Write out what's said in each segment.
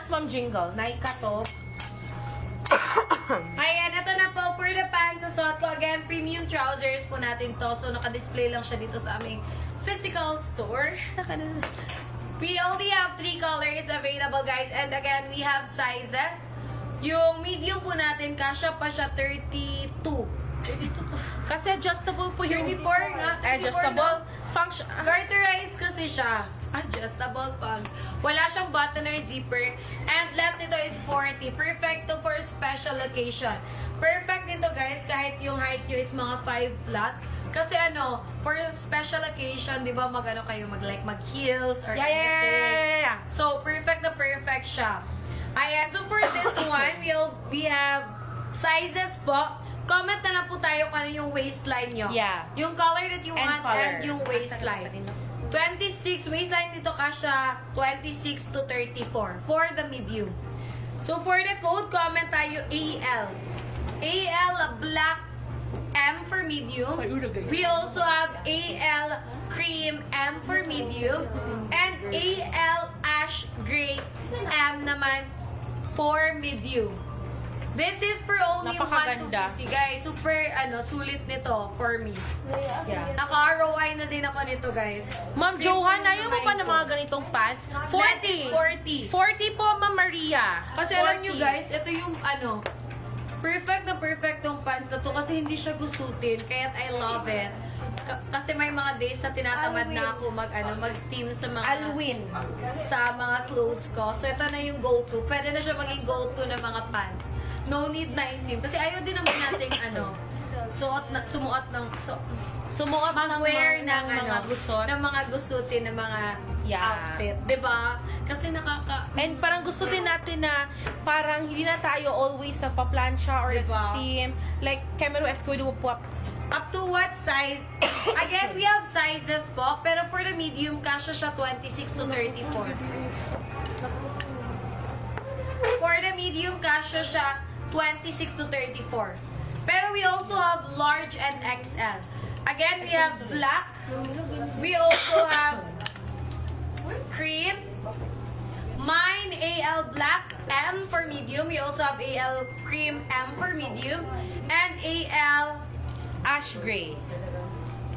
Last Ma'am Jingle. Naika to. Ayan, ito na po for the pants sa suot ko. Again, premium trousers po natin to. So, naka-display lang siya dito sa aming physical store. We only have 3 colors available, guys. And again, we have sizes. Yung medium po natin, kasya pa siya 32. 32 po. Kasi adjustable po yung... 34 nga. 34 Adjustable. na. Function. Garterized kasi siya. Adjustable pag. Wala siyang button or zipper. And length nito is 40. Perfect to for special occasion. Perfect nito, guys, kahit yung height nyo is mga 5 flat. Kasi ano, for special occasion, di ba, mag-ano kayo, mag-heels or anything. Yeah. So, perfect na perfect siya. Ayan, so for this one, we have sizes po. Comment na lang po tayo kung ano yung waistline nyo. Yeah. Yung color that you want color. and yung waistline. 26, waistline nito kasha 26 to 34 for the medium. So for the code, comment tayo AL. AL black M for medium. We also have AL cream M for medium. And AL ash gray M naman for medium. This is for only Napakaganda. 1 to 50, guys. Super, sulit nito for me. Yeah. Naka-ROI na din ako nito, guys. Ma'am Johan, ayaw mo pa ng mga ganitong pants? 40. 40. 40 po, Ma'am Maria. Kasi alam nyo, guys, ito yung, perfect na perfect tong pants na to kasi hindi siya gusutin. Kaya I love it. Kasi may mga days na tinatamad na ako mag-steam sa mga Alwin. sa mga clothes ko. So, ito na yung go-to. Pwede na siya maging go-to ng mga pants. No need na i-steam. Kasi ayaw din naman nating sumuot ng mag-wear ng mga gusot. ng mga gusutin ng mga outfit. 'Di ba? Kasi And parang gusto din natin na parang hindi na tayo always nagpa-plancha or Diba? nag-steam. Like, Cameron Escoido po. up to what size? Again, we have sizes po. Pero for the medium, kasya siya 26 to 34. For the medium, kasya siya 26 to 34. Pero we also have large and XL. Again, we have black. We also have cream. Mine, AL black, M for medium. We also have AL cream, M for medium. And AL Ash gray.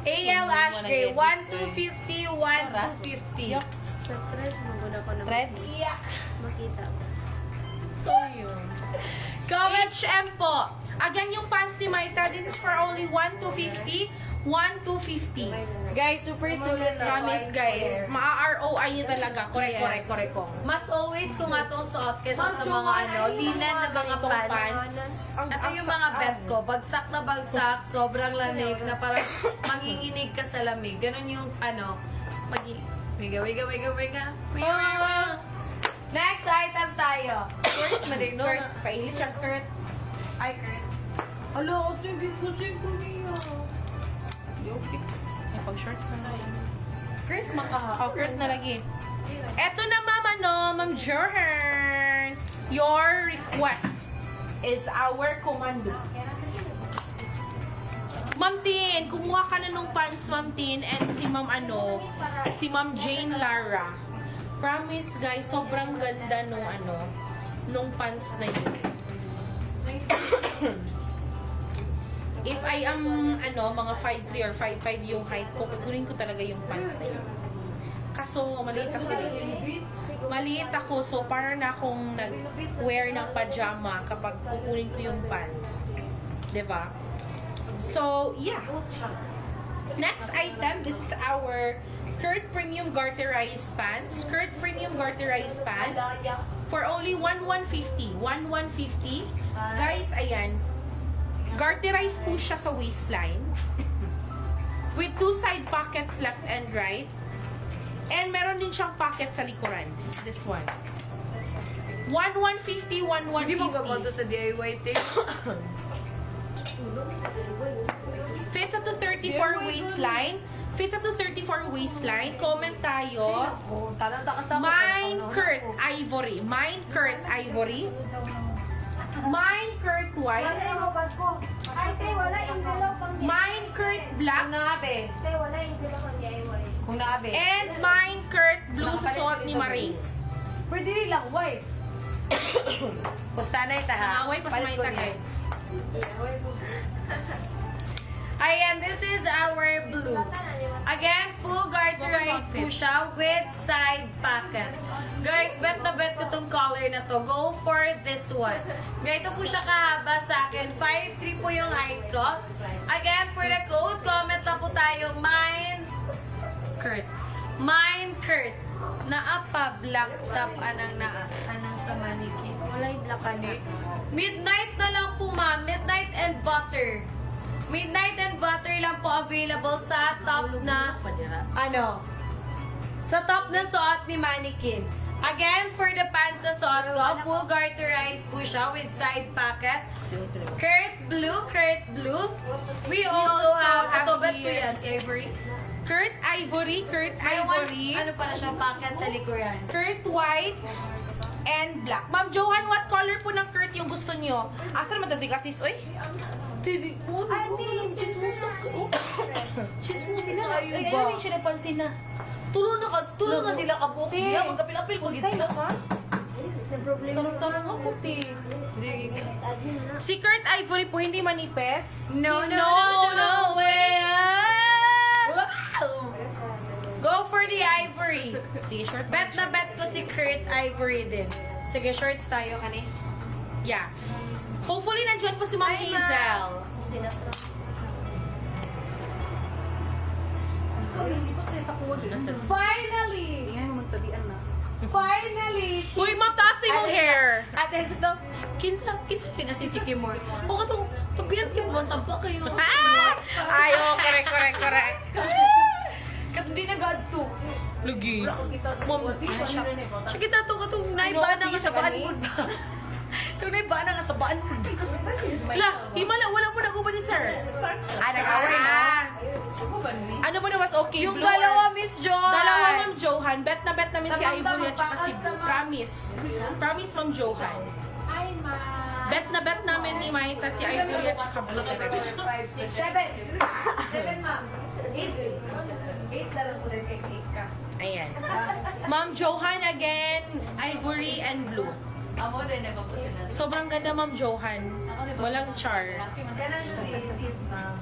AL ash gray. 1 to 50, 1 to 50. Yup. Threads. Yeah. So, yun. Comment. HM po. Again, yung pants ni Maita, this is for only 1 to 50. 1 to 50. Guys, super sulit. Promise, guys. Ma-ROI nyo talaga. Correct po. Mas always kung atong suot kesa sa mga linan na mga pants. Ito yung mga bet ko. Bagsak na bagsak. Sobrang lamig na parang manginginig ka sa lamig. Ganun yung wiga. Next item tayo. First, madino. Kurt. Pailit siyang Kurt. Ay, Kurt. Hala, sige ko niya. May pag-shorts na na yun. Kurt, makaha. Oh, Kurt na lagi. Eto na, Ma'am Johan. Your request is our commando. Ma'am Tin, kumuha ka na nung pants, Ma'am Tin, and si Ma'am Jane Lara. Promise, guys, sobrang ganda nung pants na yun. If I am, mga 5'3 or 5'5 yung height ko, kukunin ko talaga yung pants na yun. Kaso, maliit ako, so parang na akong nag-wear ng pajama kapag kukunin ko yung pants. Diba? So, yeah. Next item, this is our Kurt Premium Garterized Pants. Kurt Premium Garterized Pants for only 1,150. 1,150. Guys, ayan. Garterized po siya sa waistline. With 2 side pockets left and right. And meron din siyang pocket sa likuran. This one. 1,150, 1,150. Hindi mo gamoto sa DIY tape. Fits up to 34 waistline. Fits up to 34 waistline. Comment tayo. Mine Kurt Ivory. Mine Kurt Ivory. Mine Kurt White. Mine Kurt Black. Kung naabe. And mine Kurt Blue sa suot ni Maring. Pwede lang, white. Pustanay ta ha. Away pa sa Palit mga ko ita, niya. guys. Ayan, this is our blue. Again, full garterized po siya with side pocket. Guys, bet na bet ko tong color na to. Go for this one. Ganito po siya kahaba sa akin. 5'3 po yung height ko. Again, for the code, comment na po tayo. Mine Kurt. Naapa black top anang sa mannequin. Walay black Kani. Midnight na lang po, ma'am. Midnight and butter. Midnight and butter lang po available sa top na, sa top na suot ni mannequin. Again, for the pants na suot ko, full garterized po siya with side pocket. Kurt blue. We also have, ito ba po yan, si Ivory? Kurt Ivory. May one, ano pala siya, pocket sa likuran. Kurt white and black. Ma'am Johan, what color po ng Kurt yung gusto nyo? Asa naman dati kasi, oy? Tidi, chismusak ka. Chismusak na kayo Ay, ba? ayun, siya napansin na. Tulong na sila kabuki. Hindi. Magkapil-apil po Sa'yo gito. ka? May problema. Tanong ako si... Si Kurt Ivory po, hindi manipes. No way. Wow. Go for the ivory. Sige, short. Bet na bet ko si Kurt Ivory din. Sige, shorts tayo kani. Yeah. Hopefully, nandiyan po si Ma'am Hi, Hazel. Finally! Finally! Uy, mataas yung hair. Ate, ito, kinsa pinasisiki mo. O ka itong, tabiat ka mo, sampa kayo. Ay, oh, correct. Kat hindi na God to. Lugi. Mom, siya kita to katong naiba na nga sa baan mo ba? Itong naiba na nga sa baan mo ba? La, himala, wala mo na ni sir. Nag-away na. Ano ba na mas okay? Yung Blue dalawa, or- Miss Joy. Dalawa, Ma'am Johan. Bet na bet namin si Tamang Ivory at saka si tama, Blue. bakas Promise. Promise, Ma'am Johan. Ay, ma. Bet na bet namin ni Maita si Ivory at saka Blue talaga. 7, ma'am. 8 na lang po din kay cake ka. Ayan. Ma'am Johan again, Ivory and Blue. Amo din na po sila. Sobrang ganda, Ma'am Johan. Walang char. Kailan siya si Sid, ma'am?